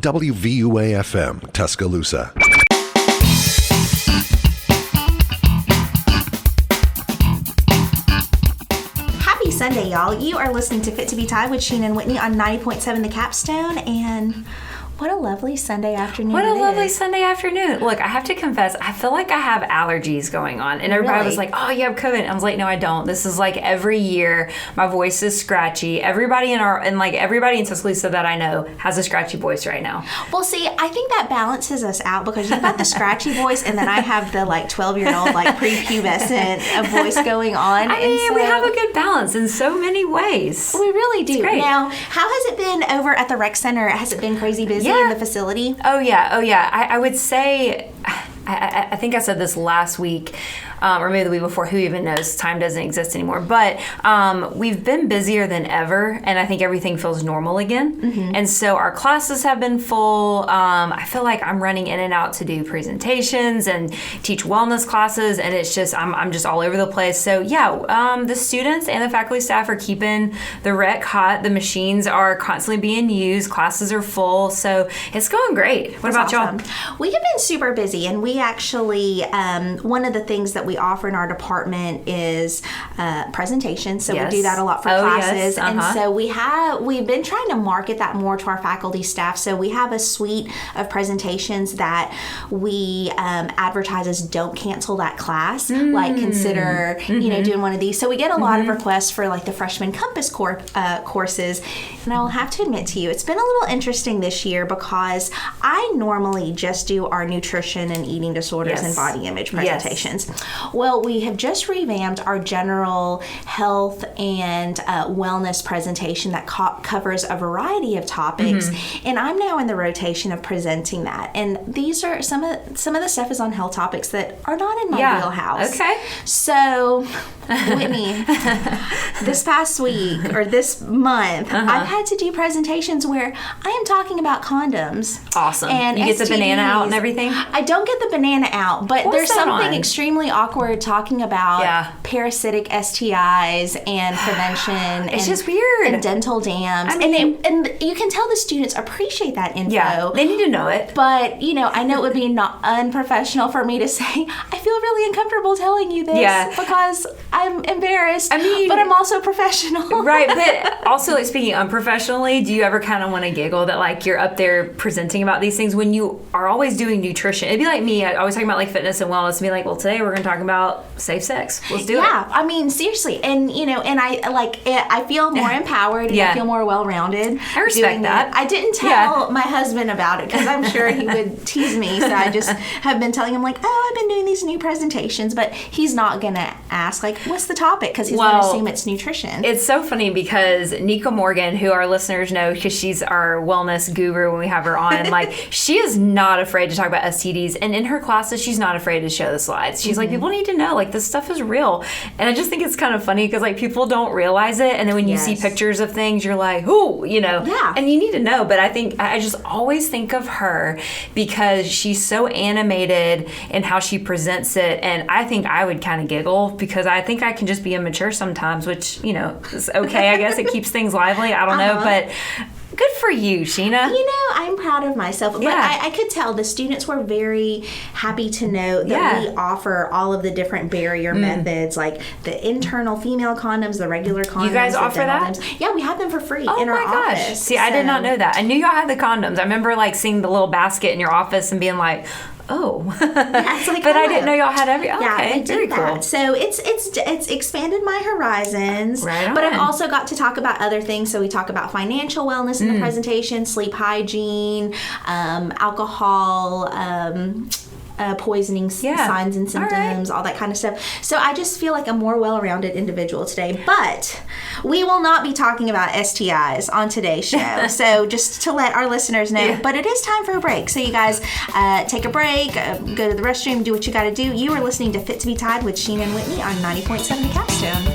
WVUA-FM, Tuscaloosa. Happy Sunday, y'all. You are listening to Fit2BTide with Sheena and Whitney on 90.7 The Capstone, and what a lovely Sunday afternoon. What a lovely Sunday afternoon. Look, I have to confess, I feel like I have allergies going on. And everybody was like, oh, you have COVID. I was like, no, I don't. This is like every year, my voice is scratchy. Everybody in Tuscaloosa that I know has a scratchy voice right now. Well, see, I think that balances us out because you've got the scratchy voice and then I have the 12-year-old prepubescent voice going on. I mean, we have a good balance in so many ways. We really do. It's great. Now, how has it been over at the rec center? Has it been crazy busy in the facility? Oh, yeah. I would say, I think I said this last week, or maybe the week before, who even knows, time doesn't exist anymore, but we've been busier than ever, and I think everything feels normal again. Mm-hmm. And so our classes have been full. I feel like I'm running in and out to do presentations and teach wellness classes, and it's just, I'm just all over the place. So yeah, the students and the faculty staff are keeping the rec hot. The machines are constantly being used. Classes are full, so it's going great. What about y'all? We have been super busy, and we actually, one of the things that we offer in our department is presentations. So we do that a lot for classes. Yes. And so we've been trying to market that more to our faculty staff. So we have a suite of presentations that we advertise as don't cancel that class. Like consider, doing one of these. So we get a lot of requests for the freshman compass courses. And I will have to admit to you, it's been a little interesting this year because I normally just do our nutrition and eating disorders and body image presentations. Well, we have just revamped our general health and wellness presentation that covers a variety of topics, and I'm now in the rotation of presenting that. And these are some of the stuff is on health topics that are not in my wheelhouse. Okay. So, Whitney, this past week or this month, I've had to do presentations where I am talking about condoms. Awesome. And you get STDs. the banana out and everything? I don't get the banana out, but there's something extremely awkward talking about parasitic STIs and prevention. It's just weird. And dental dams. I mean, and you can tell the students appreciate that info. Yeah, they need to know it. But, I know it would be not unprofessional for me to say, I feel really uncomfortable telling you this because I'm embarrassed, but I'm also professional. Right, but also speaking unprofessionally, do you ever kind of want to giggle that you're up there presenting about these things when you are always doing nutrition? It'd be like me, I always talking about fitness and wellness, and be like, well, today we're going to talk about safe sex. Let's do it. Yeah, I mean, seriously. And, and I feel more empowered and I feel more well-rounded. I respect that. I didn't tell my husband about it because I'm sure he would tease me. So I just have been telling him I've been doing these new presentations, but he's not going to ask what's the topic? Because he's going to assume it's nutrition. It's so funny because Nika Morgan, who our listeners know because she's our wellness guru when we have her on, she is not afraid to talk about STDs. And in her classes, she's not afraid to show the slides. She's like, people need to know, this stuff is real. And I just think it's kind of funny because people don't realize it. And then when you see pictures of things, you're like, ooh, and you need to know. But I just always think of her because she's so animated in how she presents it. And I think I would kind of giggle because I think I can just be immature sometimes, which, is okay. I guess it keeps things lively. I don't know, but good for you, Sheena. I'm proud of myself. But I could tell the students were very happy to know that we offer all of the different barrier methods, like the internal female condoms, the regular condoms. You guys offer that? Yeah, we have them for free in our office. Oh my gosh. See, I did not know that. I knew y'all had the condoms. I remember seeing the little basket in your office and being like, oh, but I didn't know y'all had okay, very cool. So it's expanded my horizons. Right on. But I've also got to talk about other things. So we talk about financial wellness in the presentation, sleep hygiene, alcohol, poisoning signs and symptoms, all that kind of stuff. So I just feel like a more well-rounded individual today. But we will not be talking about STIs on today's show. So just to let our listeners know. But it is time for a break. So you guys take a break, go to the restroom, do what you got to do. You are listening to Fit2BTide with Sheena and Whitney on 90.7 The Capstone.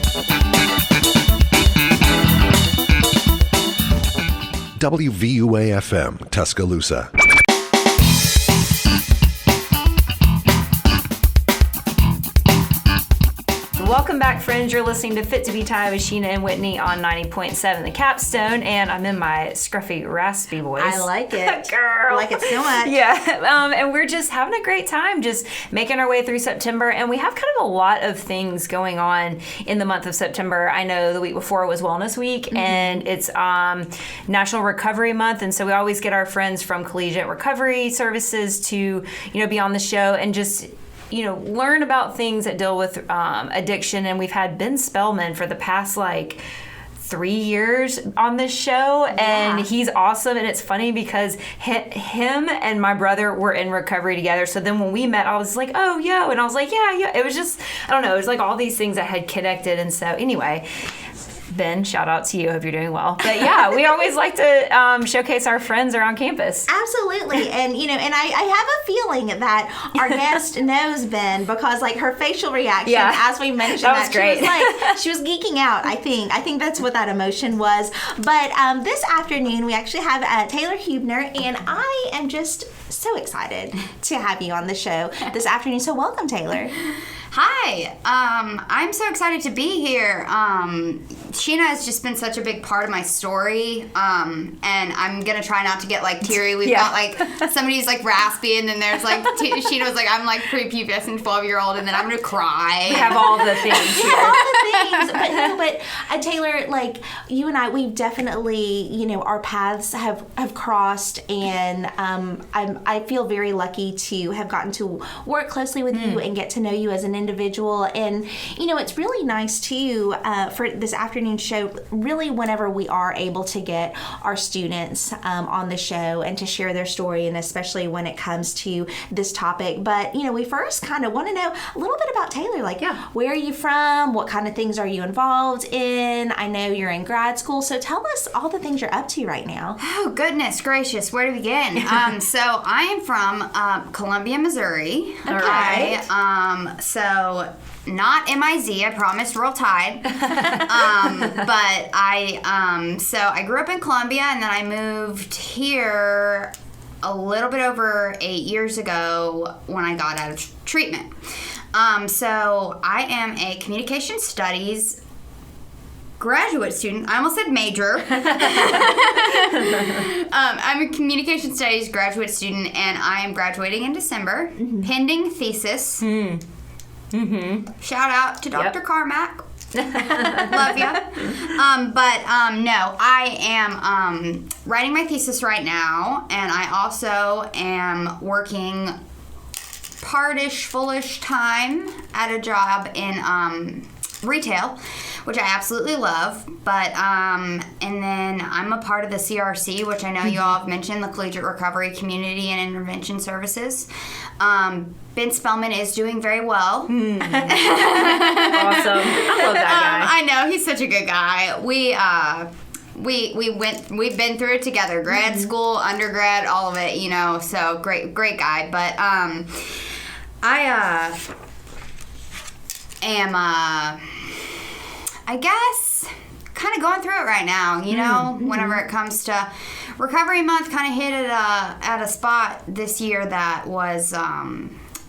WVUA-FM, Tuscaloosa. Welcome back, friends. You're listening to Fit2BTide with Sheena and Whitney on 90.7 The Capstone, and I'm in my scruffy, raspy voice. I like it. Girl. I like it so much. Yeah, and we're just having a great time, just making our way through September, and we have kind of a lot of things going on in the month of September. I know the week before was Wellness Week, and it's National Recovery Month, and so we always get our friends from Collegiate Recovery Services to, be on the show and just learn about things that deal with addiction. And we've had Ben Spellman for the past 3 years on this show, and he's awesome. And it's funny because him and my brother were in recovery together. So then when we met, I was like, oh, yo. And I was like, yeah. It was just, I don't know. It was like all these things that had connected. And so anyway, Ben, shout out to you. Hope you're doing well. But yeah, we always like to showcase our friends around campus. Absolutely. And, and I have a feeling that our guest knows Ben because, her facial reaction as we mentioned that was great. She was geeking out, I think. I think that's what that emotion was. But this afternoon, we actually have Taylor Huebner, and I am just so excited to have you on the show this afternoon. So welcome, Taylor. Hi, I'm so excited to be here. Sheena has just been such a big part of my story, and I'm gonna try not to get teary. We've got somebody's raspy, and then there's Sheena was I'm prepubescent 12-year-old, and then I'm gonna cry. I have all the things here. All the things, but Taylor, you and I, we've definitely, our paths have crossed, and I feel very lucky to have gotten to work closely with you and get to know you as an individual. And it's really nice too for this afternoon show, really whenever we are able to get our students on the show and to share their story, and especially when it comes to this topic. But we first kind of want to know a little bit about Taylor, where are you from, what kind of things are you involved in? I know you're in grad school, so tell us all the things you're up to right now. Oh, goodness gracious, where to begin? So I am from Columbia, Missouri. Okay. All right. So not MIZ, I promise, Roll Tide. But I grew up in Columbia, and then I moved here a little bit over 8 years ago when I got out of treatment. So I am a communication studies graduate student. I almost said major. I'm a communication studies graduate student, and I am graduating in December, pending thesis. Shout out to Dr. Carmack. Love ya. No, I am writing my thesis right now, and I also am working part-ish, full-ish time at a job in retail, which I absolutely love. But and then I'm a part of the CRC, which I know you all have mentioned, the Collegiate Recovery Community and Intervention Services. Ben Spellman is doing very well. Awesome. I love that guy. I know, he's such a good guy. We've been through it together, grad school, undergrad, all of it, so great guy. But I am I guess kind of going through it right now, whenever it comes to Recovery Month. Kind of hit at a spot this year that was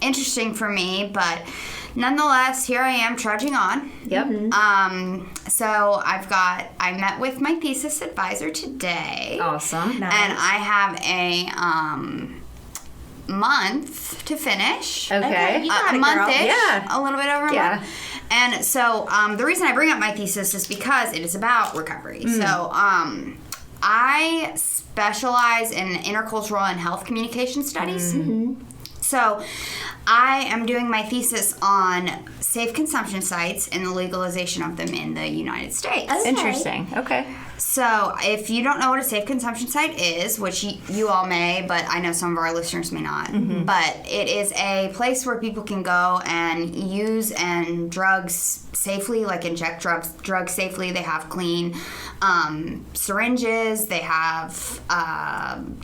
interesting for me, but nonetheless, here I am trudging on. Yep. So I met with my thesis advisor today. Awesome. Nice. And I have a month to finish. Okay. You got a it, month-ish. girl. Yeah. A little bit over a month. And so the reason I bring up my thesis is because it is about recovery. So I specialize in intercultural and health communication studies. So I am doing my thesis on safe consumption sites and the legalization of them in the United States. Okay. Interesting. Okay. So if you don't know what a safe consumption site is, which you all may, but I know some of our listeners may not, but it is a place where people can go and use drugs safely, inject drugs safely. They have clean syringes. They have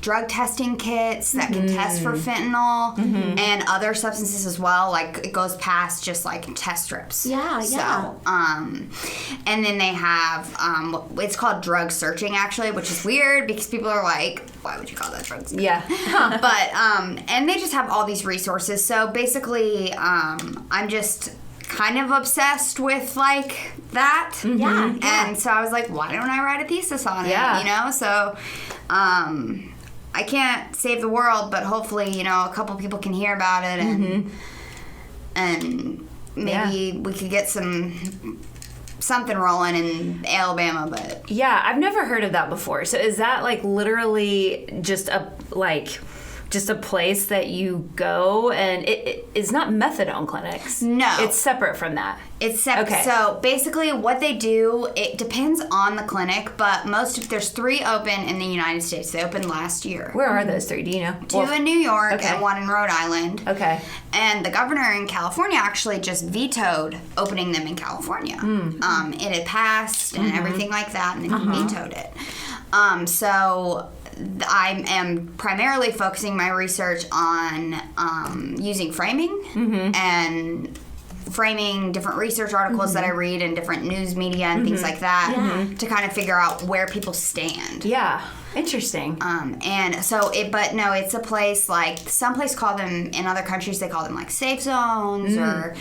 drug testing kits that can test for fentanyl and other substances as well. It goes past just test strips. Yeah. So, and then they have it's called drug searching, actually, which is weird because people are like, why would you call that drug searching? Yeah. But and they just have all these resources. So basically, I'm just kind of obsessed with like that. Yeah. And so I was like, why don't I write a thesis on it? Yeah. You know? So I can't save the world, but hopefully, you know, a couple people can hear about it and maybe we could get something rolling in Alabama. But Yeah, I've never heard of that before. So is that like literally just a place that you go, and it's not methadone clinics? No. It's separate from that. It's separate. Okay. So basically what they do, it depends on the clinic, but there's 3 open in the United States. They opened last year. Where are those 3? Do you know? 2 in New York Okay. and 1 in Rhode Island. Okay. And the governor in California actually just vetoed opening them in California. It had passed and everything like that, and then he vetoed it. So I am primarily focusing my research on using framing and framing different research articles that I read in different news media and things like that to kind of figure out where people stand. Yeah. Interesting. And so it's a place like some place call them in other countries, they call them like safe zones or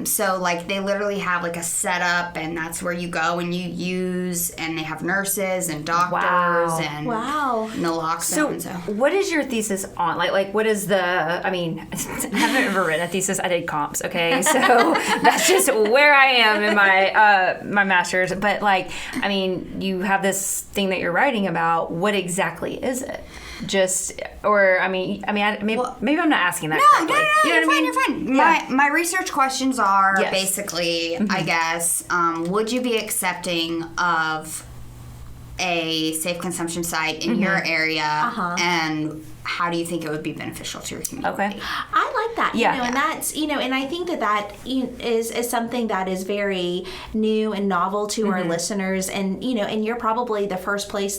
so like they literally have like a setup, and that's where you go and you use, and they have nurses and doctors and naloxone. So what is your thesis on? Like what is I haven't ever written a thesis. I did comps, okay? So that's just where I am in my master's. But like, I mean, you have this thing that you're writing about. What exactly is it? Maybe I'm not asking that correctly. No, you're fine. Yeah. My research questions are Yes. basically, I guess, would you be accepting of a safe consumption site in your area, and how do you think it would be beneficial to your community? Okay. I like that. Yeah. And that's, and I think that is something that is very new and novel to our listeners. And, and you're probably the first place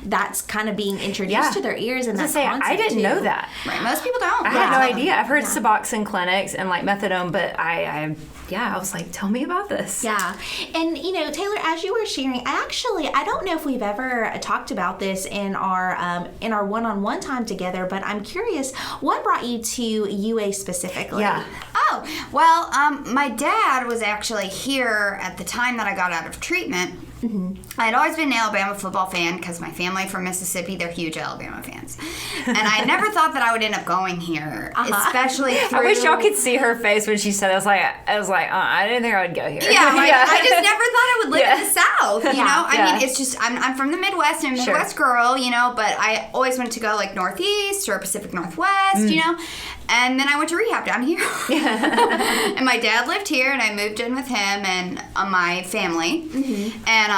that's kind of being introduced to their ears. And that's I didn't know that. Right. Most people don't. I had no idea. I've heard Suboxone clinics and like methadone, but I was like, tell me about this. Yeah. And, Taylor, as you were sharing, I don't know if we've ever talked about this in our one-on-one time together, but I'm curious, what brought you to UA specifically? Yeah. Oh, well, my dad was actually here at the time that I got out of treatment. I had always been an Alabama football fan because my family from Mississippi, they're huge Alabama fans. And I never thought that I would end up going here, especially through... I wish y'all could see her face when she said it. I was like, I didn't think I would go here. Yeah, I just never thought I would live in the South, you know? Yeah. I mean, it's just, I'm from the Midwest, and a Midwest girl, but I always wanted to go like Northeast or Pacific Northwest, And then I went to rehab down here. And my dad lived here, and I moved in with him and my family. And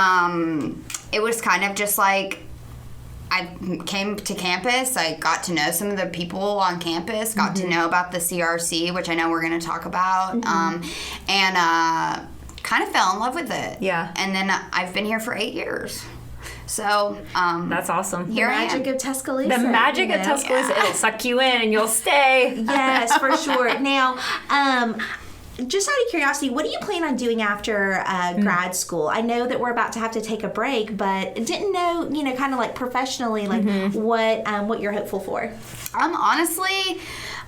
it was kind of just like, I came to campus, I got to know some of the people on campus, got to know about the CRC, which I know we're going to talk about, and kind of fell in love with it. Yeah. And then I've been here for 8 years. So, that's awesome. The magic of Tuscaloosa. The magic of Tuscaloosa. It'll suck you in and you'll stay. Yes, for sure. Now, just out of curiosity, what do you plan on doing after grad school? I know that we're about to have to take a break, but didn't know, kind of like professionally, like what you're hopeful for. Honestly,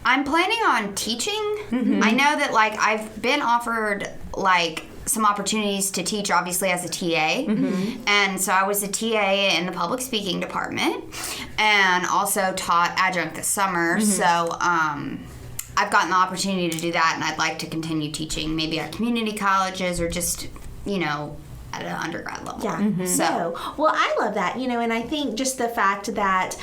I'm planning on teaching. I know that like I've been offered like some opportunities to teach, obviously, as a TA. And so I was a TA in the public speaking department and also taught adjunct this summer. So I've gotten the opportunity to do that, and I'd like to continue teaching maybe at community colleges or just, at an undergrad level. Yeah. So, well, I love that, and I think just the fact that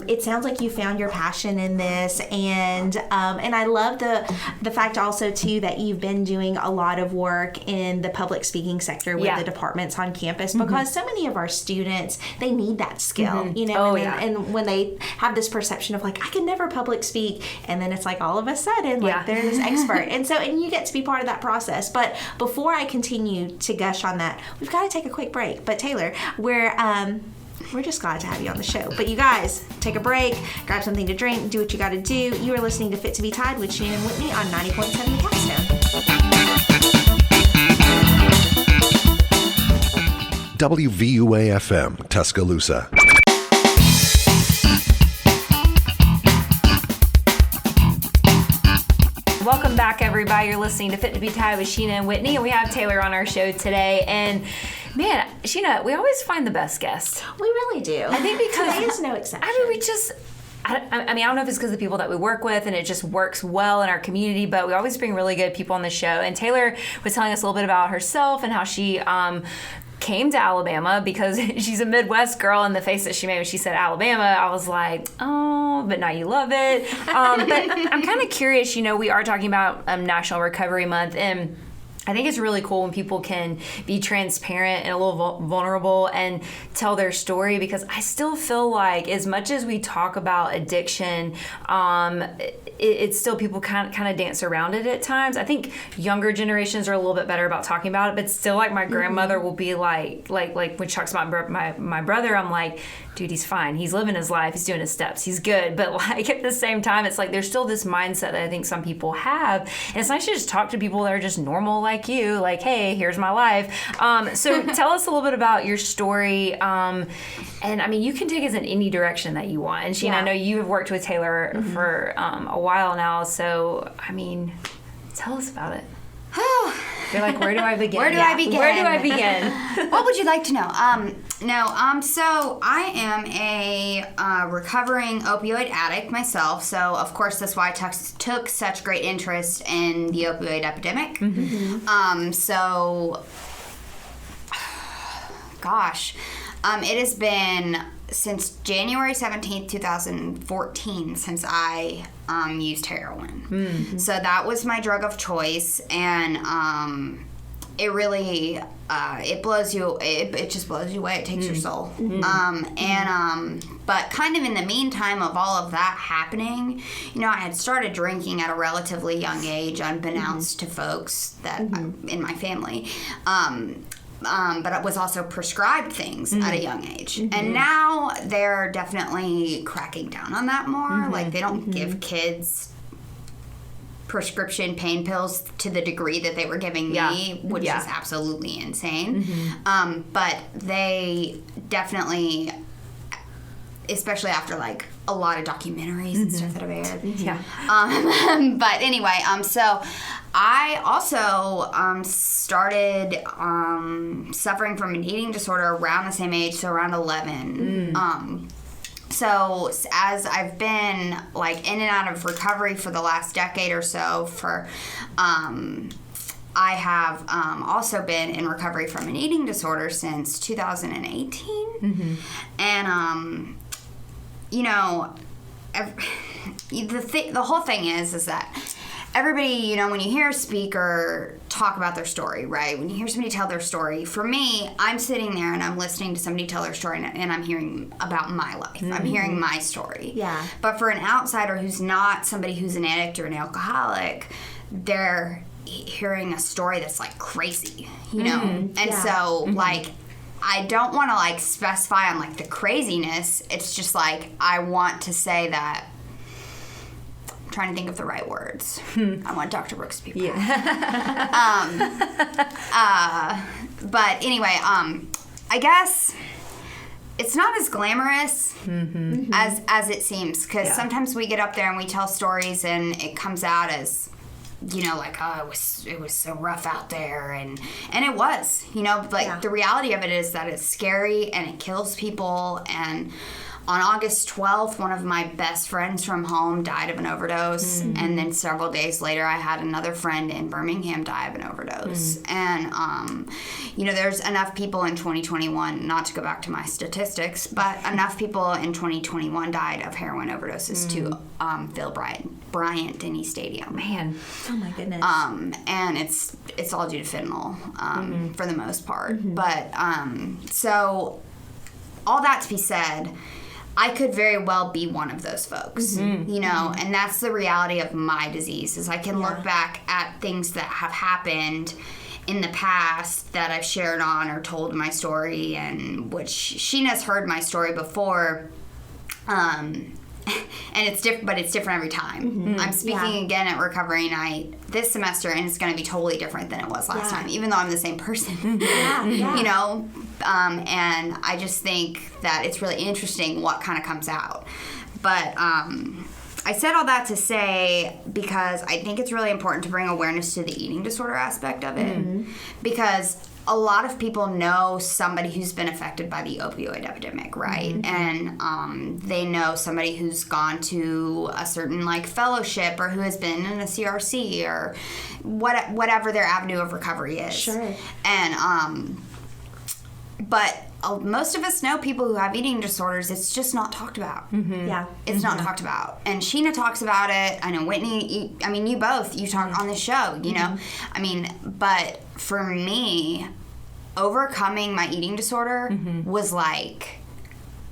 it sounds like you found your passion in this, and I love the fact also too that you've been doing a lot of work in the public speaking sector with the departments on campus, because so many of our students, they need that skill, and when they have this perception of like, I can never public speak, and then it's like all of a sudden like they're this expert, and you get to be part of that process. But before I continue to gush on that, we've got to take a quick break. But Taylor, we're just glad to have you on the show. But you guys, take a break, grab something to drink, do what you got to do. You are listening to Fit2BTide with Shannon Whitney on 90.7 The Capstone. WVUA-FM, Tuscaloosa. Welcome back, everybody. You're listening to Fit2BTide with Sheena and Whitney, and we have Taylor on our show today. And man, Sheena, we always find the best guests. We really do. I think because today is no exception. I mean, I don't know if it's because of the people that we work with and it just works well in our community, but we always bring really good people on the show. And Taylor was telling us a little bit about herself and how she came to Alabama because she's a Midwest girl, and the face that she made when she said Alabama, I was like, oh, but now you love it. But I'm kind of curious, we are talking about National Recovery Month, and I think it's really cool when people can be transparent and a little vulnerable and tell their story, because I still feel like as much as we talk about addiction, it's still people kind of dance around it at times. I think younger generations are a little bit better about talking about it, but still, like, my grandmother will be like when she talks about my brother, I'm like, dude, he's fine. He's living his life. He's doing his steps. He's good. But like at the same time, it's like there's still this mindset that I think some people have, and it's nice to just talk to people that are just normal like you. Like, hey, here's my life. So tell us a little bit about your story. And I mean, you can take us in any direction that you want. And Sheena, I know you have worked with Taylor for a while now. So I mean, tell us about it. You're like, where do I begin? Where do I begin? Where do I begin? What would you like to know? So I am a recovering opioid addict myself. So of course that's why I took such great interest in the opioid epidemic. It has been since January 17th, 2014, since I used heroin. So that was my drug of choice, and it really it blows you. It just blows you away. It takes your soul. But kind of in the meantime of all of that happening, I had started drinking at a relatively young age, unbeknownst to folks that in my family. But I was also prescribed things at a young age. And now they're definitely cracking down on that more. Like, they don't give kids prescription pain pills to the degree that they were giving me, which is absolutely insane. But they definitely, especially after like a lot of documentaries and stuff that have aired. But anyway, so I also started suffering from an eating disorder around the same age, so around 11. So as I've been like in and out of recovery for the last decade or so, I have also been in recovery from an eating disorder since 2018. And the whole thing is that everybody, when you hear a speaker talk about their story, right? When you hear somebody tell their story, for me, I'm sitting there and I'm listening to somebody tell their story, and I'm hearing about my life. I'm hearing my story. Yeah. But for an outsider who's not somebody who's an addict or an alcoholic, they're hearing a story that's like crazy, And so, like, I don't want to like specify on like the craziness. It's just like I want to say that. Trying to think of the right words. I want Dr. Brooks to be proud. But anyway, I guess it's not as glamorous as it seems, because sometimes we get up there and we tell stories and it comes out as, like, oh, it was so rough out there, and it was, the reality of it is that it's scary and it kills people. And on August 12th, one of my best friends from home died of an overdose. And then several days later, I had another friend in Birmingham die of an overdose. And, there's enough people in 2021, not to go back to my statistics, but enough people in 2021 died of heroin overdoses to fill Bryant Denny Stadium. Man. Oh, my goodness. And it's all due to fentanyl for the most part. But, so all that to be said, I could very well be one of those folks, and that's the reality of my disease, is I can look back at things that have happened in the past that I've shared on or told my story, and which Sheena's heard my story before, and it's different, but it's different every time. I'm speaking again at Recovery Night this semester, and it's going to be totally different than it was last time, even though I'm the same person. And I just think that it's really interesting what kind of comes out. But I said all that to say, because I think it's really important to bring awareness to the eating disorder aspect of it. Because a lot of people know somebody who's been affected by the opioid epidemic, right? And they know somebody who's gone to a certain like fellowship, or who has been in a CRC, or whatever their avenue of recovery is. Sure. And but most of us know people who have eating disorders. It's just not talked about. Yeah. It's not talked about. And Sheena talks about it. I know Whitney, you both, you talk on this show, you know? I mean, but for me, overcoming my eating disorder was like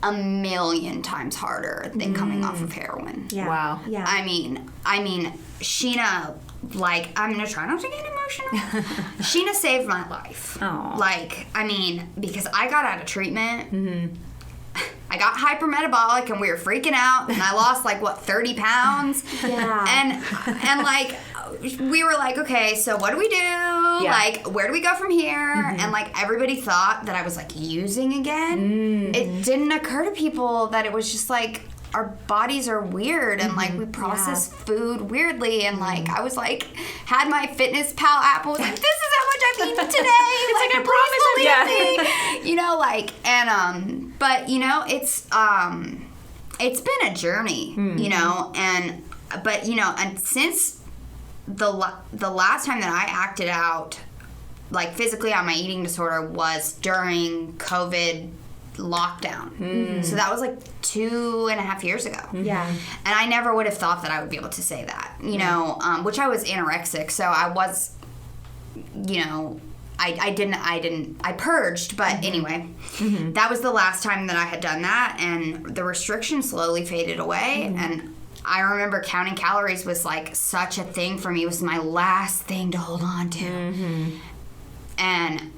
a million times harder than coming off of heroin. Yeah. Wow. Yeah. I mean, Sheena, like, I'm gonna try not to get emotional. Sheena saved my life. Aw. Like, I mean, because I got out of treatment. I got hypermetabolic and we were freaking out, and I lost like 30 pounds. Yeah. And like we were like, okay, so what do we do? Yeah. Like, where do we go from here? And like everybody thought that I was like using again. It didn't occur to people that it was just like our bodies are weird, and like we process food weirdly, and like I was like had my Fitness Pal app, was like, this is how much I've eaten today. It's like, I promise, me. You know, like, and but you know, it's been a journey, you know, and but you know, and since the last time that I acted out like physically on my eating disorder was during COVID lockdown. So that was like 2.5 years ago. Yeah. And I never would have thought that I would be able to say that, you know, which I was anorexic, so I was, you know, I purged, but anyway, that was the last time that I had done that, and the restriction slowly faded away, and I remember counting calories was like such a thing for me. It was my last thing to hold on to. And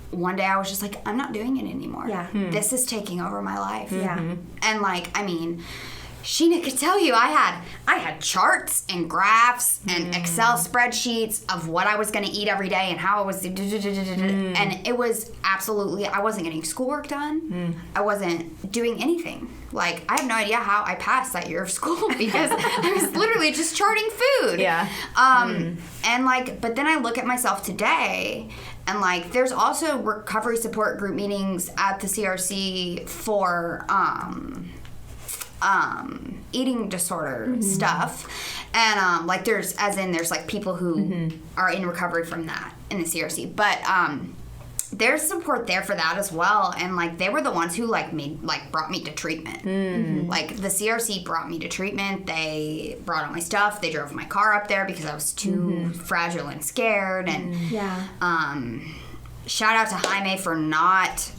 one day I was just like, I'm not doing it anymore. Yeah. This is taking over my life. Yeah. And like, I mean, Sheena could tell you I had charts and graphs and Excel spreadsheets of what I was going to eat every day and how I was, and it was absolutely, I wasn't getting schoolwork done. I wasn't doing anything. Like, I have no idea how I passed that year of school because I was literally just charting food. Yeah. And like, but then I look at myself today, and like, there's also recovery support group meetings at the CRC for eating disorder stuff, and like there's like people who are in recovery from that in the CRC, but there's support there for that as well, and like they were the ones who brought me to treatment. Like the CRC brought me to treatment. They brought all my stuff. They drove my car up there because I was too fragile and scared, and shout out to Jaime for not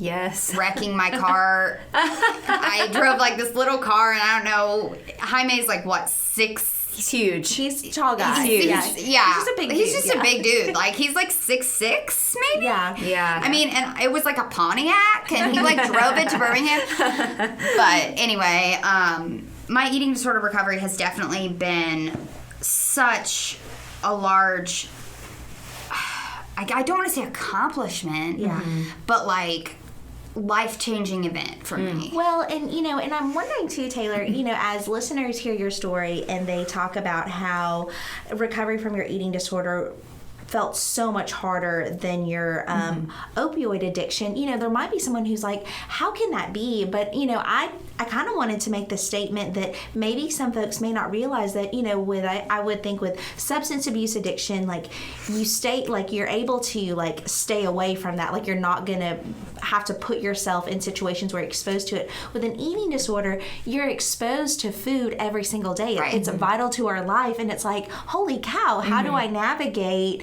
wrecking my car. I drove like this little car, and I don't know, Jaime's like what, 6? He's huge. He's a tall guy. He's huge. Yeah. He's just a big dude. He's just a big dude. Like, he's like 6'6", maybe? Yeah. Yeah. I mean, and it was like a Pontiac, and he like drove it to Birmingham. But anyway, my eating disorder recovery has definitely been such a large, I don't want to say accomplishment, but like life-changing event for me. Well, and you know, and I'm wondering too, Taylor, you know, as listeners hear your story and they talk about how recovery from your eating disorder felt so much harder than your opioid addiction, you know, there might be someone who's like, how can that be? But, you know, I kind of wanted to make the statement that maybe some folks may not realize that, you know, I would think with substance abuse addiction, like you're able to like stay away from that. Like you're not going to have to put yourself in situations where you're exposed to it. With an eating disorder, you're exposed to food every single day. Right. It's vital to our life. And it's like, holy cow, how do I navigate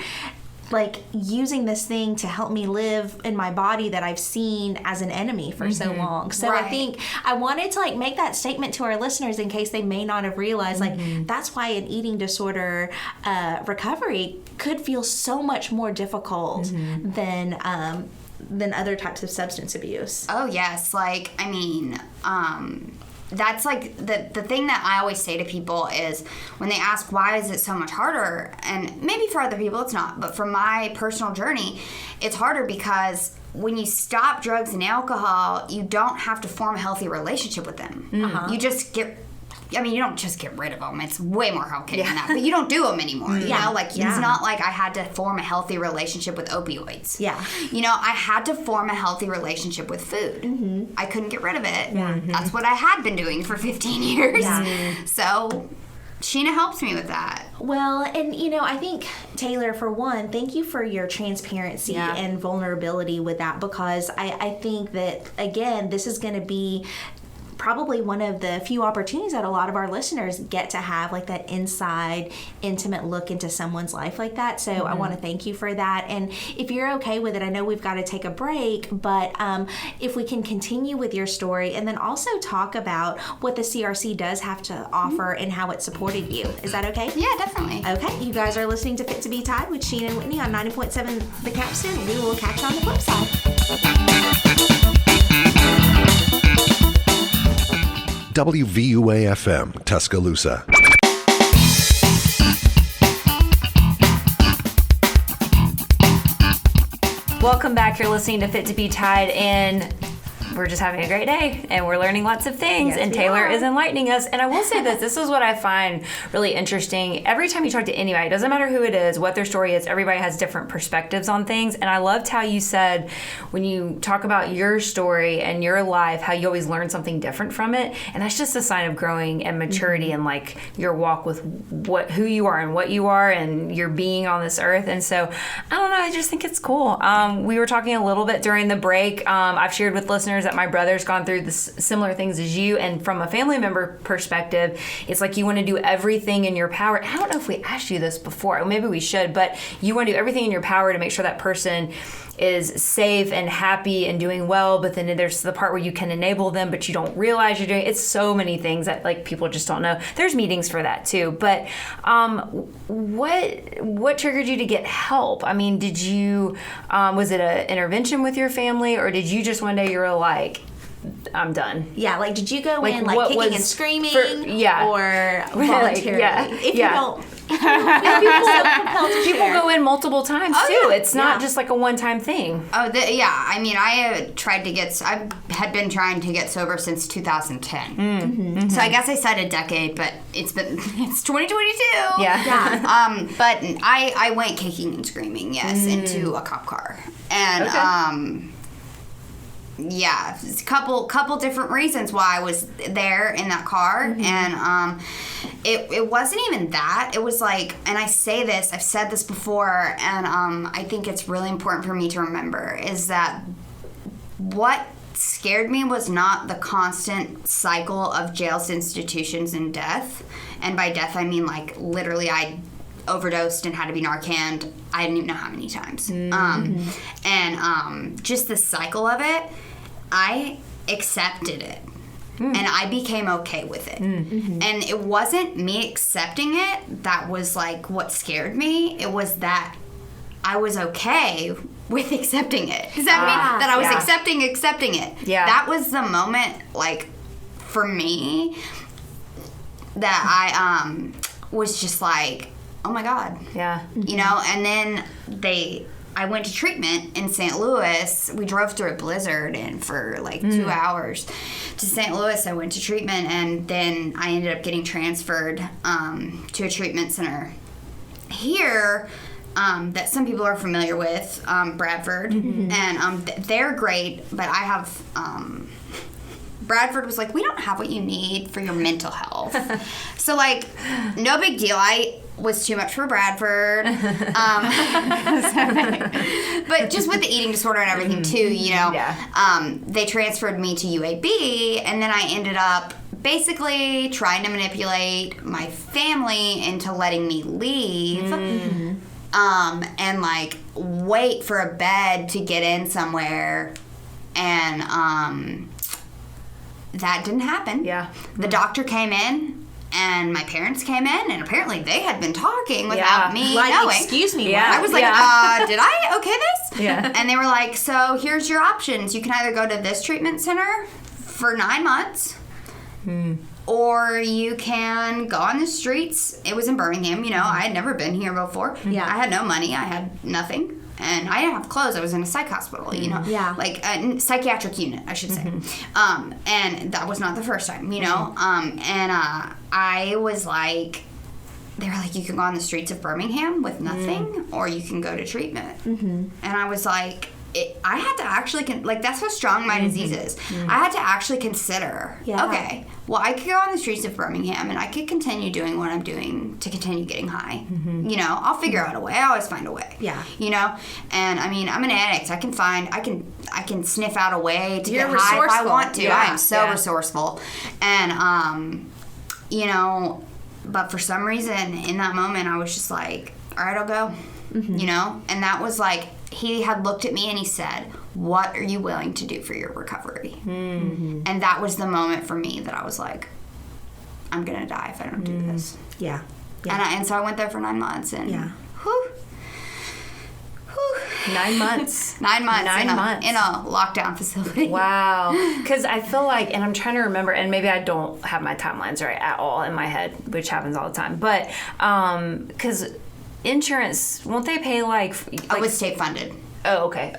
like using this thing to help me live in my body that I've seen as an enemy for so long. So I think I wanted to like make that statement to our listeners in case they may not have realized like that's why an eating disorder recovery could feel so much more difficult than other types of substance abuse. Oh yes, like I mean, that's like the thing that I always say to people is when they ask why is it so much harder, and maybe for other people it's not, but for my personal journey, it's harder because when you stop drugs and alcohol, you don't have to form a healthy relationship with them. You just get I mean, you don't just get rid of them. It's way more complicated than that. But you don't do them anymore. You know, like, it's not like I had to form a healthy relationship with opioids. Yeah. You know, I had to form a healthy relationship with food. I couldn't get rid of it. That's what I had been doing for 15 years. So Sheena helps me with that. Well, and you know, I think, Taylor, for one, thank you for your transparency and vulnerability with that, because I think that, again, this is going to be probably one of the few opportunities that a lot of our listeners get to have, like that inside, intimate look into someone's life like that. So I want to thank you for that. And if you're okay with it, I know we've got to take a break, but if we can continue with your story and then also talk about what the CRC does have to offer and how it supported you. Is that okay? Yeah, definitely. Okay. You guys are listening to Fit2BTide with Sheena and Whitney on 90.7 The Capstan. We will catch you on the flip side. WVUA-FM, Tuscaloosa. Welcome back. You're listening to Fit2BTide, and we're just having a great day, and we're learning lots of things, Yes, and we Taylor are. is enlightening us. And I will say this is what I find really interesting. Every time you talk to anybody, it doesn't matter who it is, what their story is, everybody has different perspectives on things. And I loved how you said, when you talk about your story and your life, how you always learn something different from it. And that's just a sign of growing and maturity and like your walk with who you are and what you are and your being on this earth. And so, I don't know, I just think it's cool. We were talking a little bit during the break. I've shared with listeners that my brother's gone through similar things as you, and from a family member perspective, it's like you want to do everything in your power. I don't know if we asked you this before, maybe we should, but you want to do everything in your power to make sure that person is safe and happy and doing well, but then there's the part where you can enable them, but you don't realize you're doing it. It's so many things that like people just don't know. There's meetings for that too, but what triggered you to get help? I mean, did you was it an intervention with your family, or did you just one day you were like, I'm done? Yeah, like did you go Like, in like what kicking was and screaming, yeah. or voluntarily? If you don't, People go in multiple times too. It's not just like a one-time thing. Oh, yeah. I mean, I had been trying to get sober since 2010. So I guess I said a decade, but it's 2022. Yeah. But I went kicking and screaming, yes, into a cop car, and yeah, a couple different reasons why I was there in that car, and it wasn't even that. It was like, and I say this, I've said this before, and I think it's really important for me to remember, is that what scared me was not the constant cycle of jails, institutions, and death. And by death, I mean like literally I overdosed and had to be Narcaned. I didn't even know how many times. And just the cycle of it, I accepted it. And I became okay with it. And it wasn't me accepting it that was like what scared me. It was that I was okay with accepting it. Does that mean that I was accepting it? Yeah. That was the moment, like, for me, that I was just like, oh my God. Yeah. You know, and then I went to treatment in St. Louis. We drove through a blizzard and for like 2 hours to St. Louis. I went to treatment, and then I ended up getting transferred to a treatment center here that some people are familiar with, Bradford. And they're great, but I have... Bradford was like, we don't have what you need for your mental health. So, like, no big deal. I was too much for Bradford. But just with the eating disorder and everything, too, you know. Yeah. They transferred me to UAB, and then I ended up basically trying to manipulate my family into letting me leave. And, like, wait for a bed to get in somewhere. And, that didn't happen. Yeah. The doctor came in, and my parents came in, and apparently they had been talking without me knowing. Excuse me. Yeah. I was like, did I okay this? Yeah. And they were like, so here's your options. You can either go to this treatment center for 9 months, or you can go on the streets. It was in Birmingham, you know. I had never been here before. Yeah. I had no money. I had nothing. and I didn't have clothes. I was in a psych hospital, you know, like a psychiatric unit, I should say. And that was not the first time, you know. And I was like, they were like, you can go on the streets of Birmingham with nothing, or you can go to treatment. And I was like, I had to actually, that's how strong my disease is. I had to actually consider, okay, well, I could go on the streets of Birmingham and I could continue doing what I'm doing to continue getting high. You know, I'll figure out a way. I always find a way. You know, and I mean, I'm an addict. I can sniff out a way to get high if I want to. I am so resourceful. And, you know, but for some reason in that moment, I was just like, all right, I'll go, you know, and that was like, he had looked at me and he said, what are you willing to do for your recovery? And that was the moment for me that I was like, I'm going to die if I don't do this. And so I went there for 9 months and whew, 9 months. 9 months. In a lockdown facility. Wow. Because I feel like, and I'm trying to remember, and maybe I don't have my timelines right at all in my head, which happens all the time, but because insurance, won't they pay like it was state funded. Oh, okay.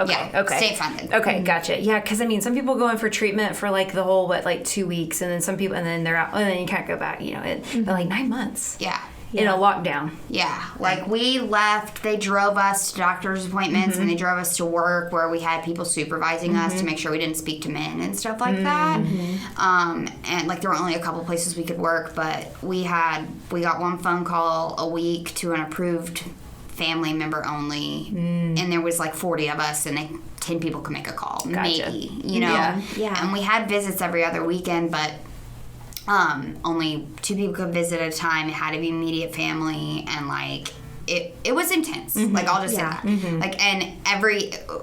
State funded. Okay, gotcha. Yeah, because I mean, some people go in for treatment for like the whole, 2 weeks, and then some people, and then they're out, and then you can't go back, you know, but like 9 months. In a lockdown. Like we left, they drove us to doctor's appointments and they drove us to work where we had people supervising us to make sure we didn't speak to men and stuff like that. And like there were only a couple places we could work, but we got one phone call a week to an approved family member only, and there was like 40 of us, and 10 people could make a call, maybe, you know. And we had visits every other weekend, but only 2 people could visit at a time. It had to be immediate family, and like it was intense. Like I'll just say that. Like, and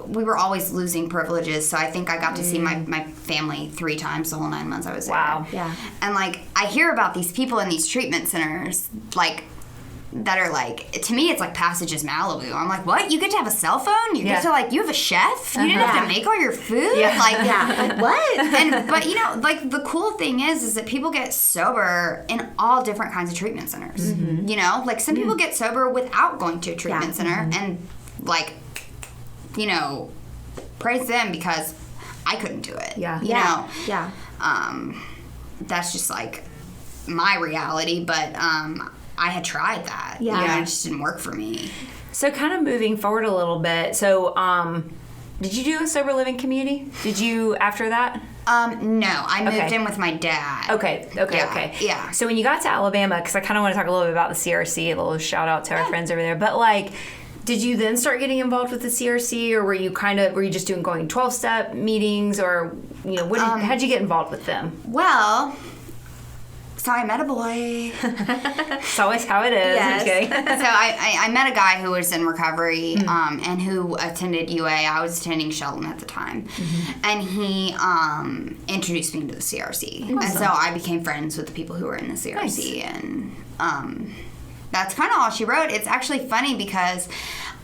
we were always losing privileges, so I think I got to see my family 3 times the whole 9 months I was there. And like I hear about these people in these treatment centers, like that are like, to me it's like Passages Malibu. I'm like, what? You get to have a cell phone? You get to like, you have a chef? You didn't have to make all your food? Like what? But you know, like the cool thing is that people get sober in all different kinds of treatment centers. You know, like some people get sober without going to a treatment center, and like, you know, praise them, because I couldn't do it. You know? That's just like my reality, but I had tried that. You know, it just didn't work for me. So kind of moving forward a little bit. So did you do a sober living community? Did you after that? No, I moved in with my dad. Okay. Yeah. So when you got to Alabama, because I kind of want to talk a little bit about the CRC, a little shout out to our friends over there, but like, did you then start getting involved with the CRC, or were you just going 12-step meetings, or, you know, how'd you get involved with them? Well, so I met a boy. It's always how it is. Yes. So I met a guy who was in recovery and who attended UA. I was attending Shelton at the time. And he introduced me to the CRC. Awesome. And so I became friends with the people who were in the CRC. Nice. And that's kind of all she wrote. It's actually funny because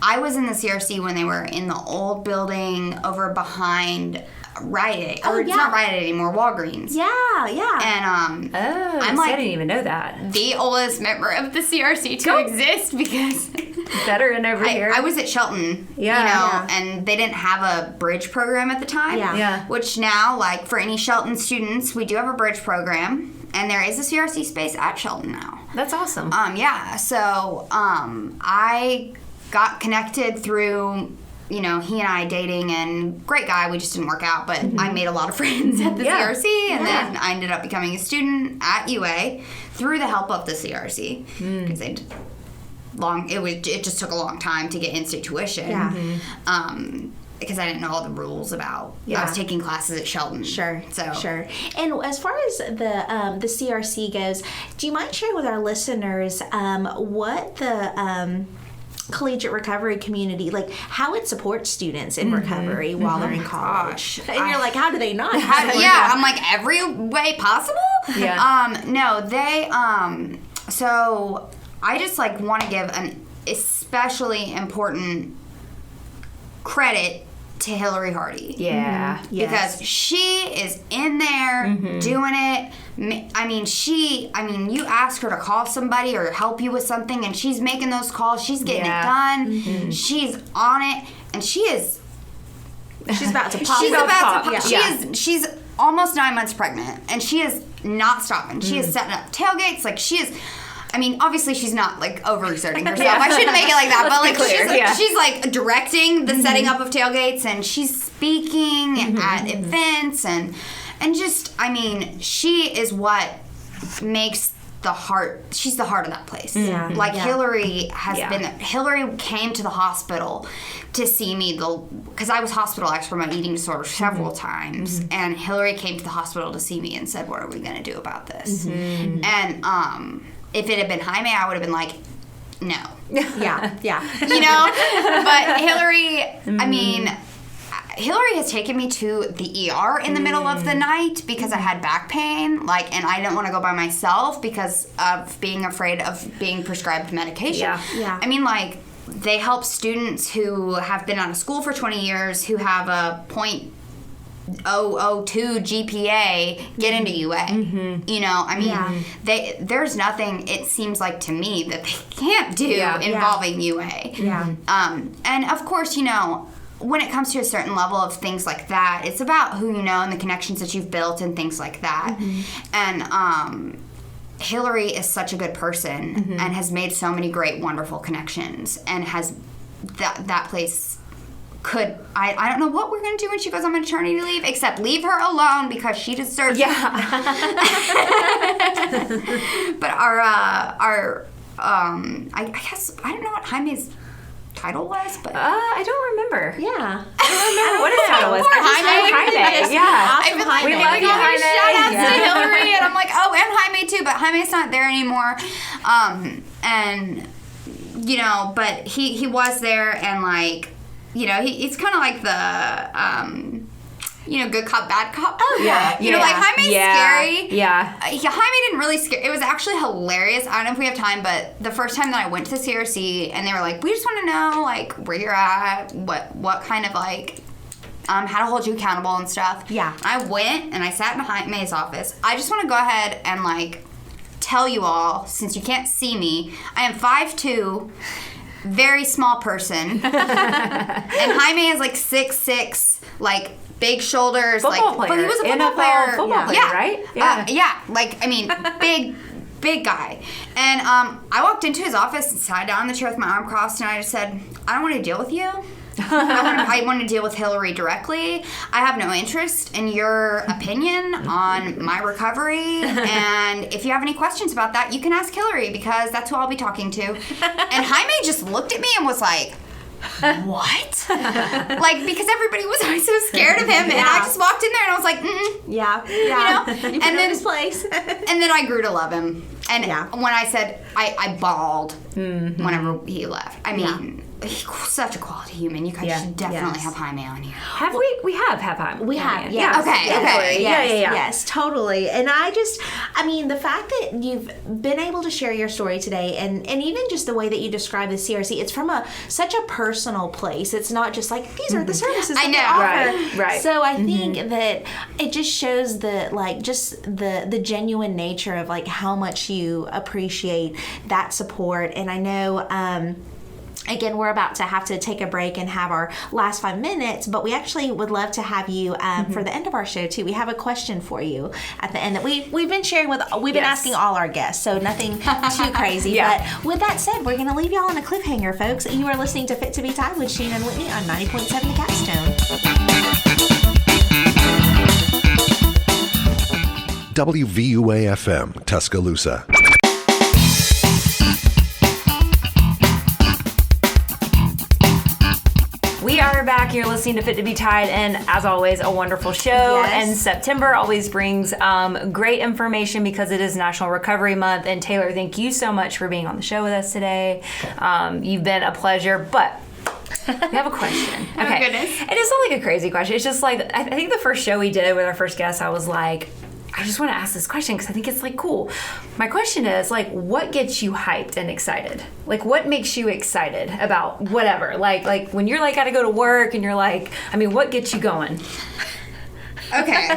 I was in the CRC when they were in the old building over behind Rite Aid. It's not Rite Aid anymore, Walgreens. And I'm like, I didn't even know that. The oldest member of the CRC to exist, because veteran over here. I was at Shelton, you know, and they didn't have a bridge program at the time. Which now, like for any Shelton students, we do have a bridge program. And there is a CRC space at Shelton now. That's awesome. So I got connected through, you know, he and I dating, and great guy, we just didn't work out, but I made a lot of friends at the CRC, and then I ended up becoming a student at UA through the help of the CRC, because it just took a long time to get in-state tuition. Because I didn't know all the rules about. I was taking classes at Shelton. Sure. And as far as the CRC goes, do you mind sharing with our listeners what the collegiate recovery community, like how it supports students in recovery while they're in college? And you're like, how do they not? I'm like, every way possible? No, they, so I just like want to give an especially important credit to Hillary Hardy. Yeah. Mm-hmm. Yes. Because she is in there doing it. I mean, you ask her to call somebody or help you with something, and she's making those calls. She's getting it done. Mm-hmm. She's on it, and she's about to pop. She's about to pop. Yeah. She's almost 9 months pregnant, and she is not stopping. She is setting up tailgates. Like, she is... I mean, obviously she's not, like, overexerting herself. I shouldn't make it like that, but, like, she's like directing the setting up of tailgates, and she's speaking at events, and just, I mean, she is what makes the heart, she's the heart of that place. Yeah. Like, Hillary has been, Hillary came to the hospital to see me, because I was hospitalized for my eating disorder several times, and Hillary came to the hospital to see me and said, what are we going to do about this? And, if it had been Jaime, I would have been like, no. Yeah. You know? But Hillary, I mean, Hillary has taken me to the ER in the middle of the night because I had back pain, like, and I didn't want to go by myself because of being afraid of being prescribed medication. Yeah. I mean, like, they help students who have been out of school for 20 years who have a .002 GPA get into UA. You know, I mean, there's nothing, it seems like to me, that they can't do involving UA. Yeah. And of course, you know, when it comes to a certain level of things like that, it's about who you know and the connections that you've built and things like that. And Hillary is such a good person and has made so many great, wonderful connections, and has that place could, I don't know what we're going to do when she goes on maternity leave, except leave her alone because she deserves it. But I guess, I don't know what Jaime's title was, but I don't remember. Yeah. I don't remember what his title was. Jaime. Yeah. I've been like, we love you, Jaime. shout outs to Hillary, and I'm like, oh, and Jaime too, but Jaime's not there anymore. And you know, but he was there, and like, you know, he's kind of like the you know, good cop, bad cop. Oh, yeah. You know, like, Jaime's scary. Yeah. Jaime didn't really scare. It was actually hilarious. I don't know if we have time, but the first time that I went to the CRC, and they were like, we just want to know, like, where you're at, what kind of, like, how to hold you accountable and stuff. Yeah. I went, and I sat in Jaime's office. I just want to go ahead and, like, tell you all, since you can't see me, I am 5'2", very small person. And Jaime is, like, 6'6", like, big shoulders, football like, player. but he was a football NFL player. Football player, right? Yeah. Like, I mean, big guy. And I walked into his office and sat down in the chair with my arm crossed, and I just said, I don't want to deal with you. I want to deal with Hillary directly. I have no interest in your opinion on my recovery, and if you have any questions about that, you can ask Hillary, because that's who I'll be talking to. And Jaime just looked at me and was like, what? Like, because everybody was always so scared of him, and I just walked in there and I was like, Yeah. You know? You put him in his place. And then I grew to love him. And when I said, I bawled whenever he left. I mean, he's such a quality human. You guys should definitely have Jaime on here. Have we have Jaime. We have, yeah. Okay. Yes, totally. And I mean, the fact that you've been able to share your story today, and even just the way that you describe the CRC, it's from such a personal place. It's not just like, these are the services that they offer. Right. So I think that it just shows the genuine nature of, like, how much you appreciate that support. And I know, again, we're about to have to take a break and have our last 5 minutes, but we actually would love to have you for the end of our show too. We have a question for you at the end that we've been sharing we've been asking all our guests, so nothing too crazy. But with that said, we're going to leave y'all on a cliffhanger, folks. You are listening to Fit2BTide with Sheen and Whitney on 90.7 The Capstone. WVUA-FM, Tuscaloosa. We are back. You're listening to Fit2BTide, and as always, a wonderful show. Yes. And September always brings great information because it is National Recovery Month. And Taylor, thank you so much for being on the show with us today. You've been a pleasure, but we have a question. Oh, goodness. It is not like a crazy question. It's just like, I think the first show we did with our first guest, I was like, I just want to ask this question because I think it's like cool. My question is like, what gets you hyped and excited? Like, what makes you excited about whatever? Like when you're like, gotta go to work and you're like, I mean, what gets you going? Okay. So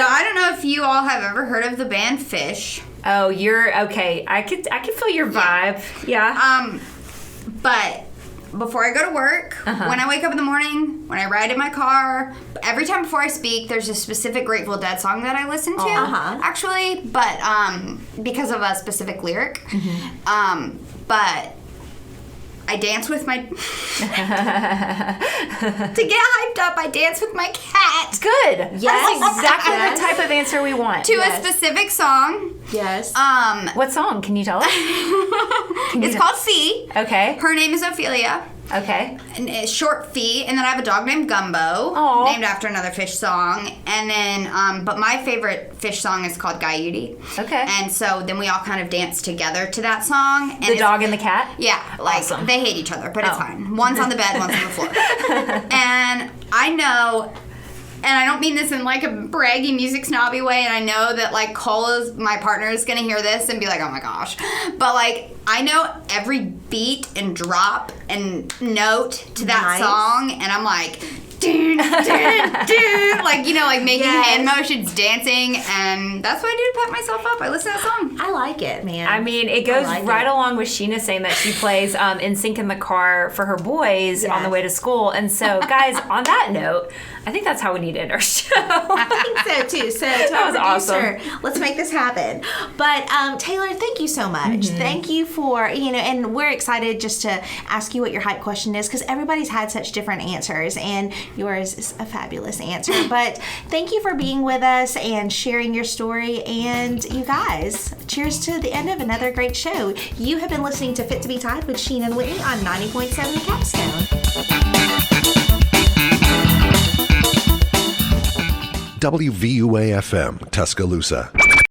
I don't know if you all have ever heard of the band Fish. Oh, you're okay. I could feel your vibe. Yeah. But before I go to work, when I wake up in the morning, when I ride in my car, every time before I speak, there's a specific Grateful Dead song that I listen to, actually, but because of a specific lyric. But I dance with my... to get hyped up, I dance with my cat. Good. Yes. That's exactly the type of answer we want. To a specific song. Yes. What song? Can you tell us? It's called Fee. Okay. Her name is Ophelia. Okay. And it's short Fee. And then I have a dog named Gumbo. Aww. Named after another Fish song. And then, but my favorite Fish song is called Gaiuti. Okay. And so then we all kind of dance together to that song. And the dog and the cat? Yeah. Like, awesome. They hate each other, but it's fine. One's on the bed, one's on the floor. And I know... And I don't mean this in like a braggy music snobby way, and I know that like Cole, my partner, is gonna hear this and be like, oh my gosh. But like, I know every beat and drop and note to that song, and I'm like, dun, dun, dun, like, you know, like making hand motions, dancing, and that's what I do to pep myself up. I listen to that song. I like it, man. I mean, it goes right along with Sheena saying that she plays in sync in the car for her boys on the way to school. And so, guys, on that note, I think that's how we need to end our show. I think so too. So to our producer, let's make this happen. But Taylor, thank you so much. Thank you for, and we're excited just to ask you what your hype question is because everybody's had such different answers and yours is a fabulous answer. But thank you for being with us and sharing your story. And you guys, cheers to the end of another great show. You have been listening to Fit to Be Tied with Sheena and Whitney on 90.7 The Capstone. WVUA-FM, Tuscaloosa.